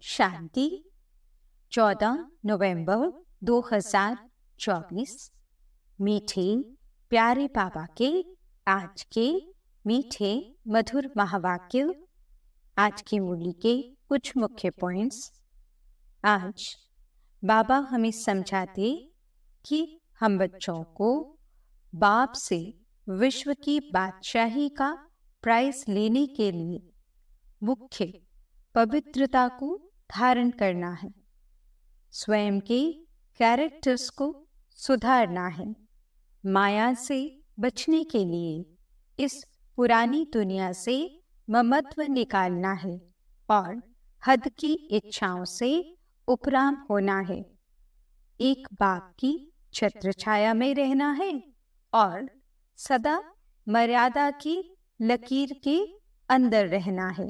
शांति। 14 नवंबर 2024। मीठे प्यारे बाबा के आज के मीठे मधुर महावाक्य। आज की मुरली के कुछ मुख्य पॉइंट्स। आज बाबा हमें समझाते कि हम बच्चों को बाप से विश्व की बादशाही का प्राइज लेने के लिए मुख्य पवित्रता को धारण करना है, स्वयं के कैरेक्टर्स को सुधारना है, माया से बचने के लिए इस पुरानी दुनिया से ममत्व निकालना है और हद की इच्छाओं से उपराम होना है, एक बाप की छत्र छाया में रहना है और सदा मर्यादा की लकीर के अंदर रहना है।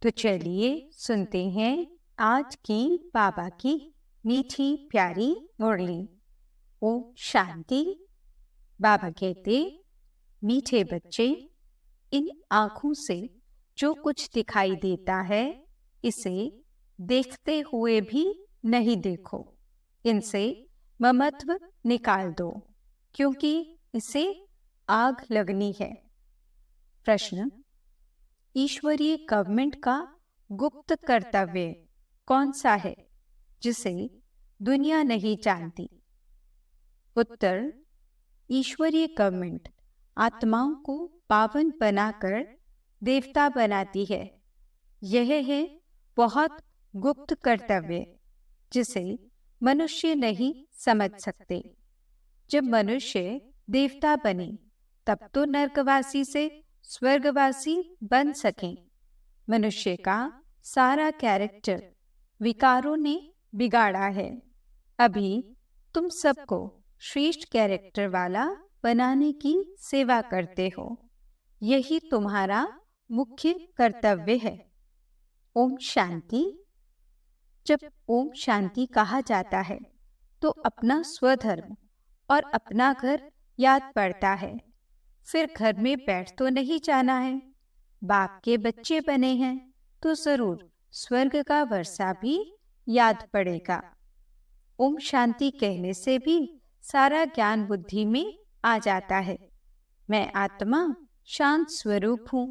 तो चलिए सुनते हैं आज की बाबा की मीठी प्यारी मुरली। ओम शांति। बाबा कहते, मीठे बच्चे, इन आँखों से जो कुछ दिखाई देता है इसे देखते हुए भी नहीं देखो, इनसे ममत्व निकाल दो क्योंकि इसे आग लगनी है। प्रश्न, ईश्वरीय गवर्नमेंट का गुप्त कर्तव्य कौन सा है जिसे दुनिया नहीं जानती? उत्तर, ईश्वरीय गवर्नमेंट आत्माओं को पावन बनाकर देवता बनाती है। यह है बहुत गुप्त कर्तव्य जिसे मनुष्य नहीं समझ सकते। जब मनुष्य देवता बने तब तो नरकवासी से स्वर्गवासी बन सकें। मनुष्य का सारा कैरेक्टर विकारों ने बिगाड़ा है। अभी तुम सबको श्रेष्ठ कैरेक्टर वाला बनाने की सेवा करते हो। यही तुम्हारा मुख्य कर्तव्य है। ओम शांति। जब ओम शांति कहा जाता है तो अपना स्वधर्म और अपना घर याद पड़ता है। फिर घर में बैठ तो नहीं जाना है। बाप के बच्चे बने हैं तो जरूर स्वर्ग का वर्षा भी याद पड़ेगा। ओम शांति कहने से भी सारा ज्ञान बुद्धि में आ जाता है। मैं आत्मा शांत स्वरूप हूँ,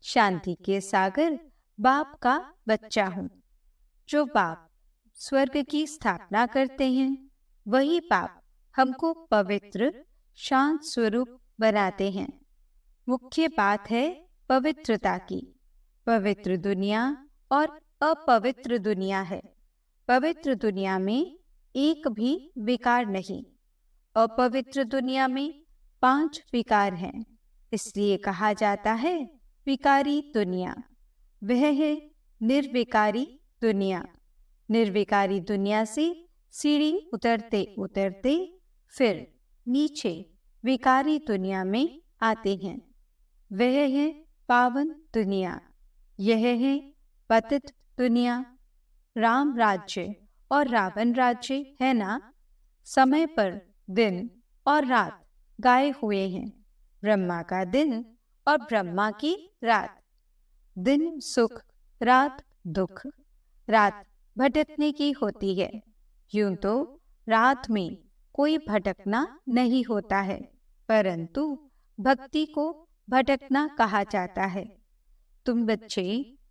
शांति के सागर बाप का बच्चा हूँ। जो बाप स्वर्ग की स्थापना करते हैं वही बाप हमको पवित्र शांत स्वरूप बनाते हैं। मुख्य बात है पवित्रता की। पवित्र दुनिया और अपवित्र दुनिया है। पवित्र दुनिया में एक भी विकार नहीं। अपवित्र दुनिया में 5 विकार हैं, इसलिए कहा जाता है विकारी दुनिया। वह है निर्विकारी दुनिया। निर्विकारी दुनिया से सीढ़ी उतरते उतरते फिर नीचे विकारी दुनिया में आते हैं। वह है पावन दुनिया। यह है पतित दुनिया। राम राज्य और रावण राज्य है ना, समय पर दिन और रात गाए हुए हैं। ब्रह्मा का दिन और ब्रह्मा की रात। दिन सुख, रात दुख। रात भटकने की होती है। यूं तो रात में कोई भटकना नहीं होता है, परंतु भक्ति को भटकना कहा जाता है। तुम बच्चे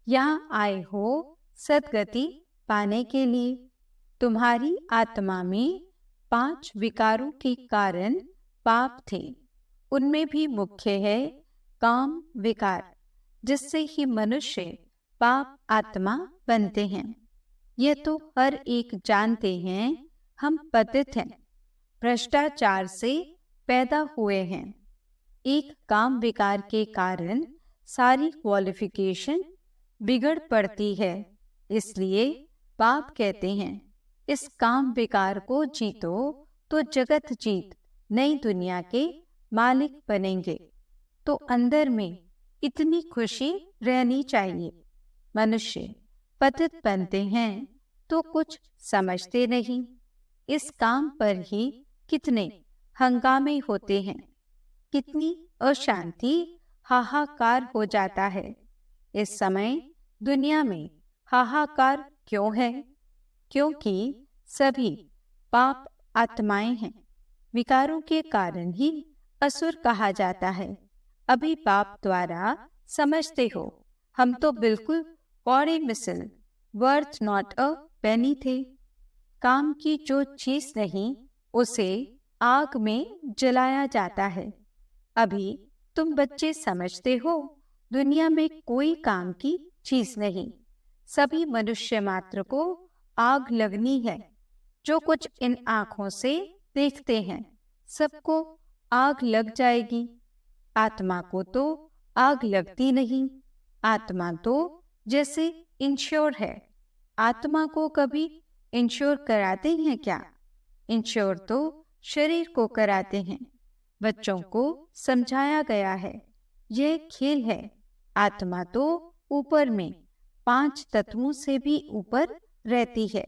यहाँ आए हो सद्गति पाने के लिए। तुम्हारी आत्मा में 5 विकारों के कारण पाप थे। उनमें भी मुख्य है काम विकार, जिससे ही मनुष्य पाप आत्मा बनते हैं। यह तो हर एक जानते हैं, हम पतित हैं, भ्रष्टाचार से पैदा हुए हैं। एक काम विकार के कारण सारी क्वालिफिकेशन बिगड़ पड़ती है। इसलिए बाप कहते हैं इस काम विकार को जीतो तो जगत जीत नई दुनिया के मालिक बनेंगे। तो अंदर में इतनी खुशी रहनी चाहिए। मनुष्य पतित बनते हैं तो कुछ समझते नहीं। इस काम पर ही कितने हंगामे होते हैं, कितनी अशांति, हाहाकार हो जाता है। इस समय दुनिया में हाहाकार क्यों है? क्योंकि सभी पाप आत्माएं हैं। विकारों के कारण ही असुर कहा जाता है। अभी पाप द्वारा समझते हो, हम तो बिल्कुल कौड़े मिसल, वर्थ नॉट अ पेनी थे। काम की जो चीज नहीं, उसे आग में जलाया जाता है। अभी तुम बच्चे समझते हो, दुनिया में कोई काम की चीज नहीं, सभी मनुष्य मात्र को आग लगनी है। जो कुछ इन आंखों से देखते हैं, सबको आग लग जाएगी। आत्मा को तो आग लगती नहीं। आत्मा तो जैसे इंश्योर है। आत्मा को कभी इंश्योर कराते हैं क्या? इंश्योर तो शरीर को कराते हैं। बच्चों को समझाया गया है, यह खेल है। आत्मा तो ऊपर में 5 तत्वों से भी ऊपर रहती है।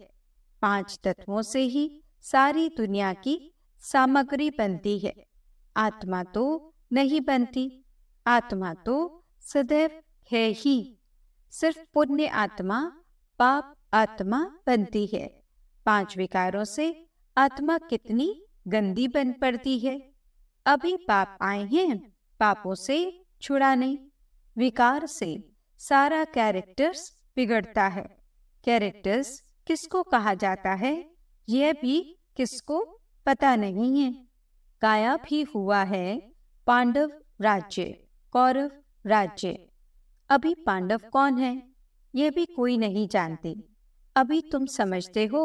5 तत्वों से ही सारी दुनिया की सामग्री बनती है। आत्मा तो नहीं बनती। आत्मा तो सदैव है ही। सिर्फ पुण्य आत्मा, पाप आत्मा बनती है। 5 विकारों से आत्मा कितनी गंदी बन पड़ती है। अभी पाप आए हैं पापों से छुड़ाने। विकार से सारा कैरेक्टर्स बिगड़ता है। कैरेक्टर्स किसको कहा जाता है, यह भी किसको पता नहीं है। गायब भी हुआ है पांडव राज्य, कौरव राज्य। अभी पांडव कौन है, यह भी कोई नहीं जानते। अभी तुम समझते हो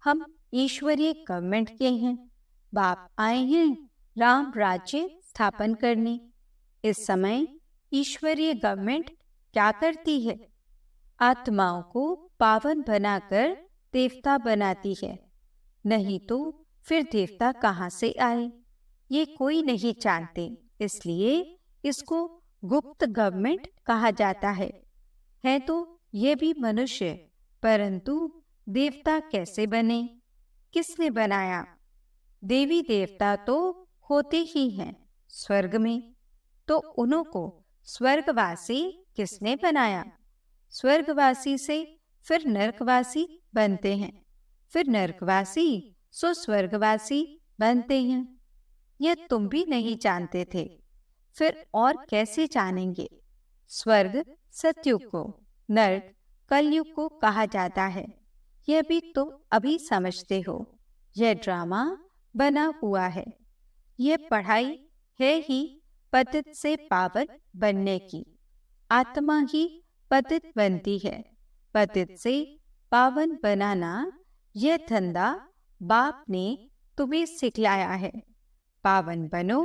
हम ईश्वरीय गवर्नमेंट के हैं। बाप आए हैं राम राज्य स्थापन करने। इस समय ईश्वरीय गवर्नमेंट क्या करती है? आत्माओं को पावन बनाकर देवता बनाती है। नहीं तो फिर देवता कहाँ से आए, ये कोई नहीं जानते। इसलिए इसको गुप्त गवर्नमेंट कहा जाता है तो ये भी मनुष्य, परंतु देवता कैसे बने, किसने बनाया? देवी देवता तो होते ही हैं स्वर्ग में, तो उन्हों को स्वर्गवासी किसने बनाया? स्वर्गवासी से फिर नरकवासी बनते हैं, फिर नरकवासी सो स्वर्गवासी बनते हैं। यह तुम भी नहीं जानते थे, फिर और कैसे जानेंगे? स्वर्ग सतयुग को, नरक कलयुग को कहा जाता है। यह भी तुम अभी समझते हो। यह ड्रामा बना हुआ है। यह पढ़ाई है ही पतित से पावन बनने की। आत्मा ही पतित बनती है। पतित से पावन बनाना यह धंधा बाप ने तुम्हें सिखलाया है। पावन बनो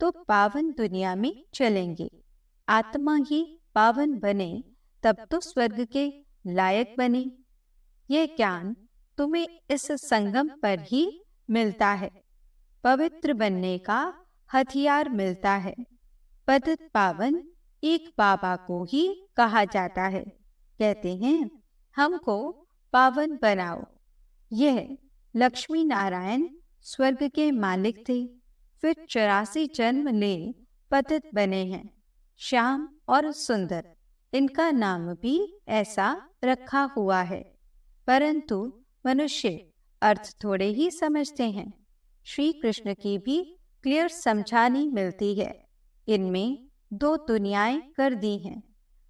तो पावन दुनिया में चलेंगे। आत्मा ही पावन बने तब तो स्वर्ग के लायक बने। यह ज्ञान तुम्हें इस संगम पर ही मिलता है। पवित्र बनने का हथियार मिलता है। पतित पावन एक बाबा को ही कहा जाता है। कहते हैं हमको पावन बनाओ। यह लक्ष्मी नारायण स्वर्ग के मालिक थे, फिर 84 जन्म ले पतित बने हैं। श्याम और सुंदर, इनका नाम भी ऐसा रखा हुआ है, परंतु मनुष्य अर्थ थोड़े ही समझते हैं। श्री कृष्ण की भी क्लियर समझानी मिलती है। इनमें 2 दुनियाएं कर दी हैं।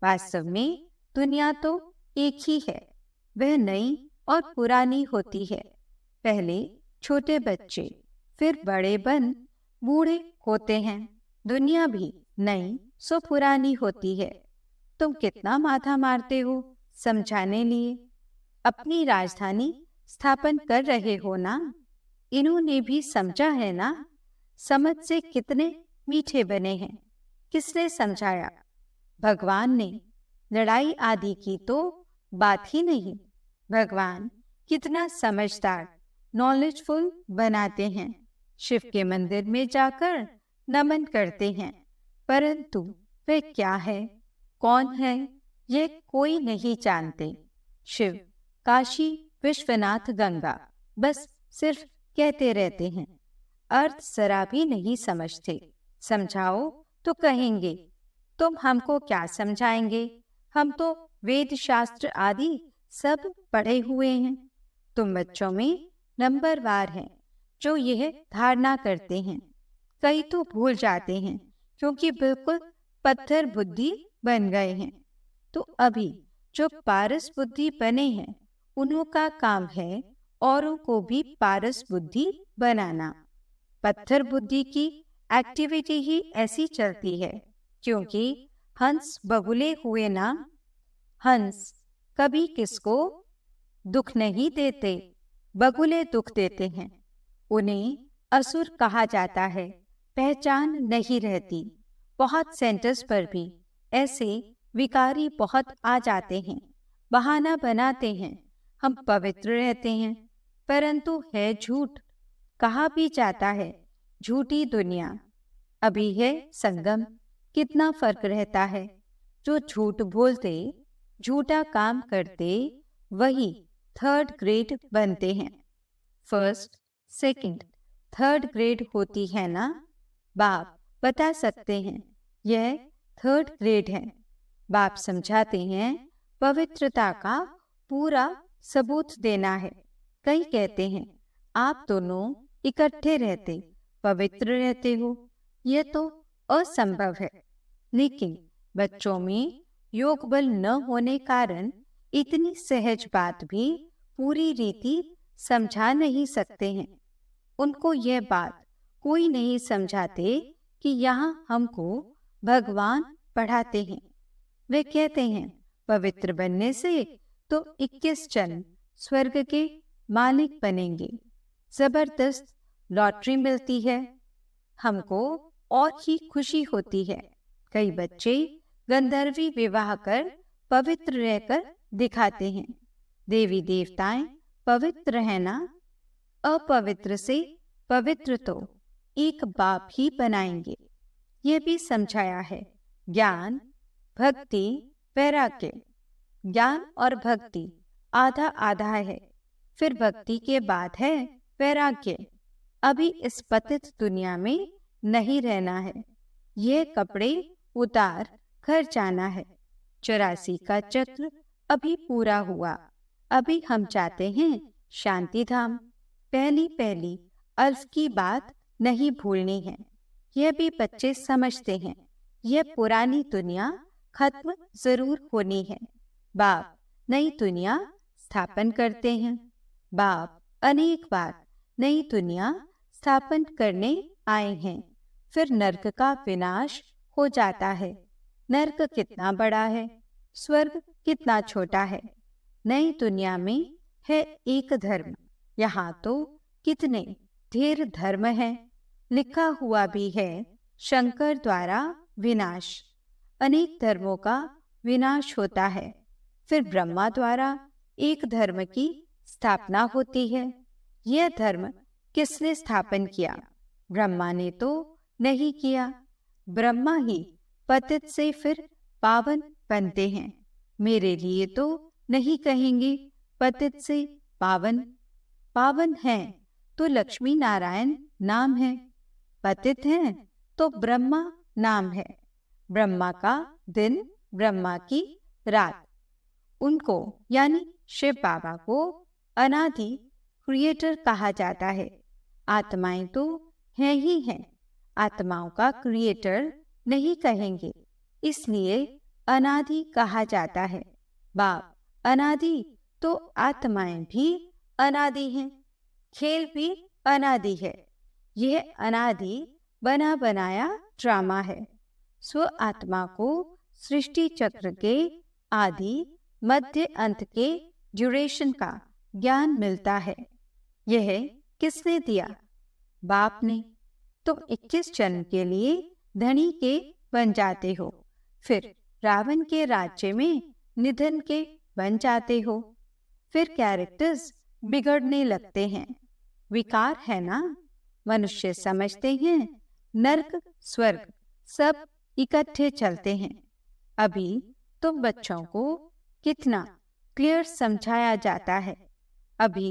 वास्तव में दुनिया तो एक ही है, वह नई और पुरानी होती है। पहले छोटे बच्चे, फिर बड़े बन बूढ़े होते हैं। दुनिया भी नई सो पुरानी होती है। तुम कितना माथा मारते हो समझाने लिए। अपनी राजधानी स्थापन कर रहे हो ना, इन्होंने भी समझा है ना। समझ से कितने मीठे बने हैं। किसने समझाया? भगवान ने। लड़ाई आदि की तो बात ही नहीं। भगवान कितना समझदार, नॉलेजफुल बनाते हैं। शिव के मंदिर में जाकर नमन करते हैं, परंतु वह क्या है, कौन है, यह कोई नहीं जानते। शिव, काशी, विश्वनाथ, गंगा, बस सिर्फ कहते रहते हैं, अर्थ जरा भी नहीं समझते। समझाओ तो कहेंगे तुम हमको क्या समझाएंगे, हम तो वेद शास्त्र आदि सब पढ़े हुए हैं। तुम बच्चों में नंबरवार हैं जो यह धारणा करते हैं। कई तो भूल जाते हैं क्योंकि बिल्कुल पत्थर बुद्धि बन गए हैं। तो अभी जो पारस बुद्धि बने हैं उन्हों का काम है औरों को भी पारस बुद्धि बनाना। पत्थर बुद्धि की एक्टिविटी ही ऐसी चलती है क्योंकि हंस बगुले हुए ना। हंस कभी किसको दुख नहीं देते, बगुले दुख देते हैं। उन्हें असुर कहा जाता है, पहचान नहीं रहती। बहुत सेंटर्स पर भी ऐसे विकारी बहुत आ जाते हैं, बहाना बनाते हैं हम पवित्र रहते हैं, परंतु है झूठ। कहा भी जाता है झूठी दुनिया। अभी है संगम, कितना फर्क रहता है। जो झूठ बोलते, झूठा काम करते, वही थर्ड ग्रेड बनते हैं। फर्स्ट, सेकंड, थर्ड ग्रेड होती है ना। बाप बता सकते हैं यह थर्ड ग्रेड है। बाप समझाते हैं पवित्रता का पूरा सबूत देना है। कई कहते हैं आप दोनों इकट्ठे रहते पवित्र रहते हो, यह तो असंभव है। लेकिन बच्चों में योग बल न होने कारण इतनी सहज बात भी पूरी रीति समझा नहीं सकते हैं। उनको यह बात कोई नहीं समझाते कि यहाँ हमको भगवान पढ़ाते हैं। वे कहते हैं पवित्र बनने से तो 21 जन्म स्वर्ग के मालिक बनेंगे। जबरदस्त लॉटरी मिलती है, हमको और ही खुशी होती है। कई बच्चे गंधर्वी विवाह कर पवित्र रहकर दिखाते हैं। देवी देवताएं पवित्र है ना। अपवित्र से पवित्र तो एक बाप ही बनाएंगे। ये भी समझाया है ज्ञान, भक्ति, वैराग्य। ज्ञान और भक्ति आधा आधा है, फिर भक्ति के बाद है वैराग्य। अभी इस पतित दुनिया में नहीं रहना है, ये कपड़े उतार घर जाना है। 84 का चक्र अभी पूरा हुआ। अभी हम चाहते हैं शांति धाम। पहली पहली अल्फ की बात नहीं भूलनी है। यह भी बच्चे समझते हैं, यह पुरानी दुनिया खत्म जरूर होनी है। बाप नई दुनिया स्थापन करते हैं। बाप अनेक बार नई दुनिया स्थापन करने आए हैं। फिर नर्क का विनाश हो जाता है। नर्क कितना बड़ा है, स्वर्ग कितना छोटा है। नई दुनिया में है एक धर्म, यहाँ तो कितने ढेर धर्म है। लिखा हुआ भी है शंकर द्वारा विनाश। अनेक धर्मों का विनाश होता है। फिर ब्रह्मा द्वारा एक धर्म की स्थापना होती है। यह धर्म किसने स्थापन किया? ब्रह्मा ने तो नहीं किया। ब्रह्मा ही पतित से फिर पावन बनते हैं। मेरे लिए तो नहीं कहेंगे पतित से पावन। पावन है तो लक्ष्मी नारायण नाम है, पतित हैं तो ब्रह्मा नाम है। ब्रह्मा का दिन, ब्रह्मा की रात। उनको यानी शिव बाबा को अनादि क्रिएटर कहा जाता है। आत्माएं तो हैं ही हैं, आत्माओं का क्रिएटर नहीं कहेंगे, इसलिए अनादि कहा जाता है। बाप अनादि तो आत्माएं भी अनादि हैं, खेल भी अनादि है। यह अनादि बना बनाया ड्रामा है। स्व आत्मा को सृष्टि चक्र के आदि मध्य अंत के ड्यूरेशन का ज्ञान मिलता है। यह किसने दिया? बाप ने। तुम 21 जन्म के लिए धनी के बन जाते हो, फिर रावण के राज्य में निधन के बन जाते हो। फिर कैरेक्टर्स बिगड़ने लगते हैं। विकार है ना। मनुष्य समझते हैं नर्क स्वर्ग सब इकट्ठे चलते हैं। अभी तुम बच्चों को कितना क्लियर समझाया जाता है। अभी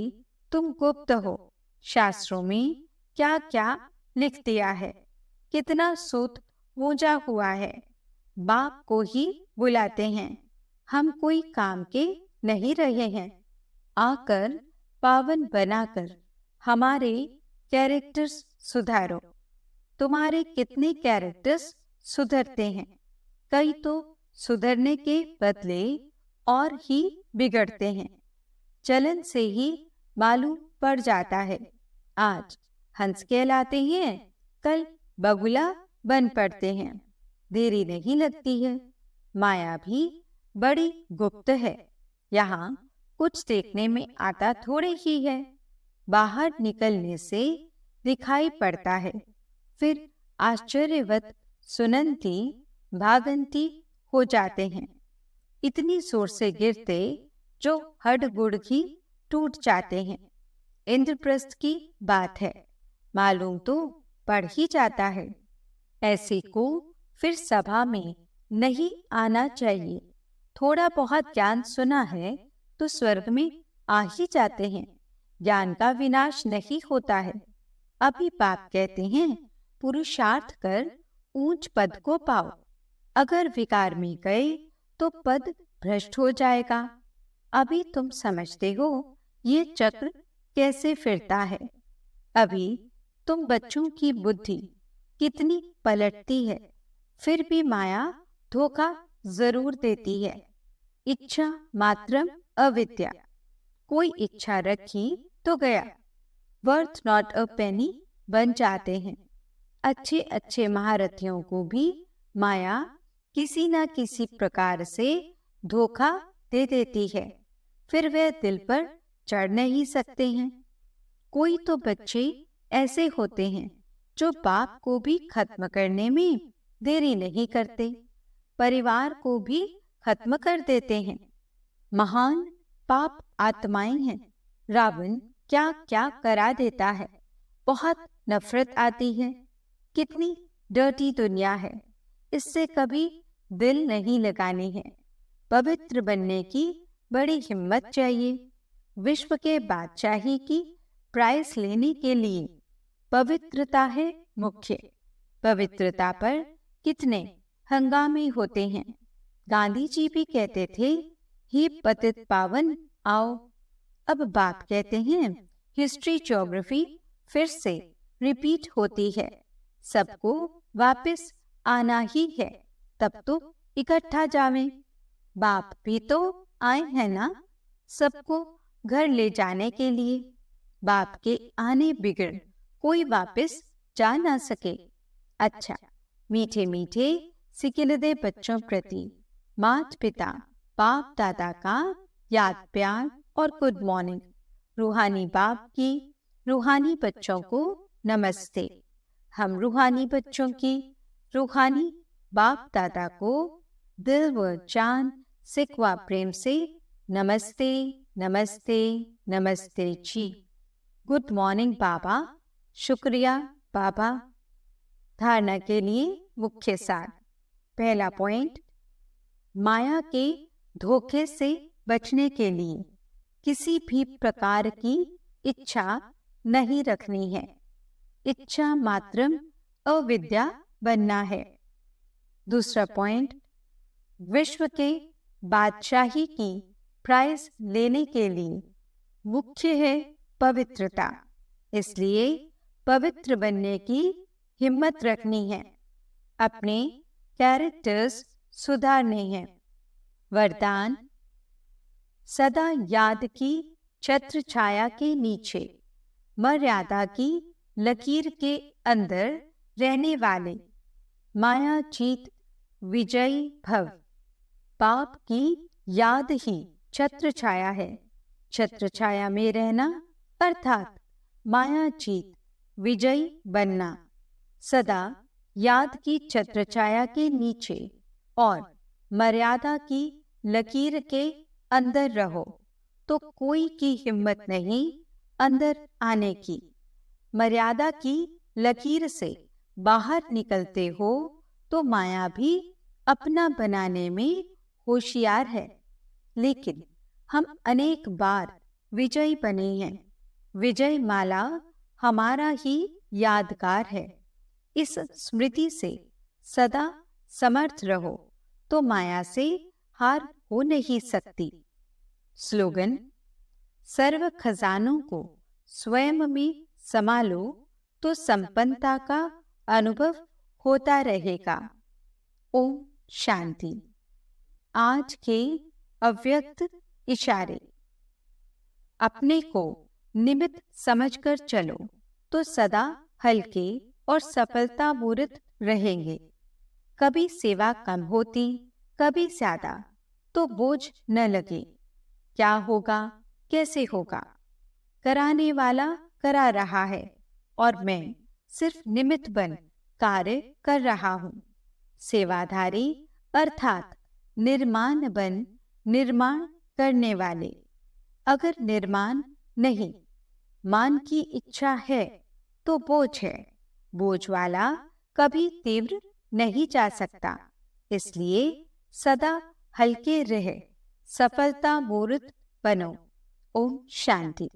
तुम गुप्त हो। शास्त्रों में क्या क्या लिख दिया है, कितना सूत पूजा हुआ है। बाप को ही बुलाते हैं। हम कोई काम के नहीं रहे हैं। आकर पावन बनाकर हमारे कैरेक्टर्स सुधारो। तुम्हारे कितने कैरेक्टर्स सुधरते हैं, कई तो सुधरने के बदले और ही बिगड़ते हैं। चलन से ही मालूम पड़ जाता है। आज हंस कहलाते हैं, कल बगुला बन पड़ते हैं। देरी नहीं लगती है। माया भी बड़ी गुप्त है। यहाँ कुछ देखने में आता थोड़े ही है, बाहर निकलने से दिखाई पड़ता है। फिर आश्चर्यवत सुनंती भागंती हो जाते हैं। इतनी जोर से गिरते जो हड्ड गुड़ ही टूट जाते हैं। इंद्रप्रस्थ की बात है, मालूम तो पड़ ही जाता है। ऐसे को फिर सभा में नहीं आना चाहिए। थोड़ा बहुत ज्ञान सुना है तो स्वर्ग में आ ही जाते हैं। ज्ञान का विनाश नहीं होता है। अभी बाप कहते हैं, पुरुषार्थ कर ऊंच पद को पाओ। अगर विकार में गए तो पद भ्रष्ट हो जाएगा। अभी तुम समझते हो ये चक्र कैसे फिरता है। अभी तुम बच्चों की बुद्धि कितनी पलटती है, फिर भी माया धोखा जरूर देती है। इच्छा मात्रम अविद्या। कोई इच्छा रखी तो गया, वर्थ नॉट अ पेनी बन जाते हैं। अच्छे अच्छे महारथियों को भी माया किसी न किसी प्रकार से धोखा दे देती है। फिर वे दिल पर चढ़ नहीं सकते हैं। कोई तो बच्चे ऐसे होते हैं जो बाप को भी खत्म करने में देरी नहीं करते, परिवार को भी खत्म कर देते हैं। महान पाप आत्माएं हैं। रावण क्या क्या करा देता है। बहुत नफरत आती है। कितनी डर्टी दुनिया है, इससे कभी दिल नहीं लगानी है। पवित्र बनने की बड़ी हिम्मत चाहिए। विश्व के बादशाही की प्राइज लेने के लिए पवित्रता है मुख्य। पवित्रता पर कितने हंगामे होते हैं। गांधी जी भी कहते थे, ही पतित पावन आओ। अब बाप कहते हैं, हिस्ट्री ज्योग्राफी फिर से रिपीट होती है। सबको वापस आना ही है, तब तो इकट्ठा जावें। बाप भी तो आए हैं ना, सबको घर ले जाने के लिए। बाप के आने बिगड़ कोई वापस जा ना सके। अच्छा, मीठे मीठे सिकिलदे बच्चों प्रति माता पिता बाप दादा का याद प्यार और गुड मॉर्निंग। रूहानी बाप की रूहानी बच्चों को नमस्ते। हम रूहानी बच्चों की रूहानी बाप दादा को दिल व जान सिकवा प्रेम से नमस्ते नमस्ते नमस्ते जी। गुड मॉर्निंग बाबा। शुक्रिया बाबा। धारणा के लिए मुख्य सार। पहला पॉइंट, माया के धोखे से बचने के लिए किसी भी प्रकार की इच्छा नहीं रखनी है। इच्छा मात्रम अविद्या बनना है। दूसरा पॉइंट, विश्व के बादशाही की प्राइज लेने के लिए मुख्य है पवित्रता। इसलिए पवित्र बनने की हिम्मत रखनी है। अपने कैरेक्टर्स सुधारने हैं। वरदान, सदा याद की छत्र छाया के नीचे, मर्यादा की लकीर के अंदर रहने वाले, माया जीत विजयी भव। पाप की याद ही छत्र छाया है। छत्र छाया में रहना अर्थात माया जीत विजयी बनना। सदा याद की छत्र छाया के नीचे और मर्यादा की लकीर के अंदर रहो तो कोई की हिम्मत नहीं अंदर आने की। मर्यादा की लकीर से बाहर निकलते हो तो माया भी अपना बनाने में होशियार है। लेकिन हम अनेक बार विजयी बने हैं। विजय माला हमारा ही यादगार है। इस स्मृति से सदा समर्थ रहो तो माया से हार हो नहीं सकती। स्लोगन: सर्व खजानों को स्वयं में समा लो तो संपन्नता का अनुभव होता रहेगा। ओम शांति। आज के अव्यक्त इशारे: अपने को निमित्त समझकर चलो तो सदा हल्के और सफलता मूर्त रहेंगे। कभी सेवा कम होती, कभी ज्यादा, तो बोझ न लगे। क्या होगा, कैसे होगा, कराने वाला करा रहा है और मैं सिर्फ निमित्त बन कार्य कर रहा हूँ। सेवाधारी अर्थात निर्माण बन निर्माण करने वाले। अगर निर्माण नहीं, मान की इच्छा है तो बोझ है। बोझ वाला कभी तीव्र नहीं जा सकता, इसलिए सदा हल्के रहे, सफलता मूर्त बनो। ओम शांति।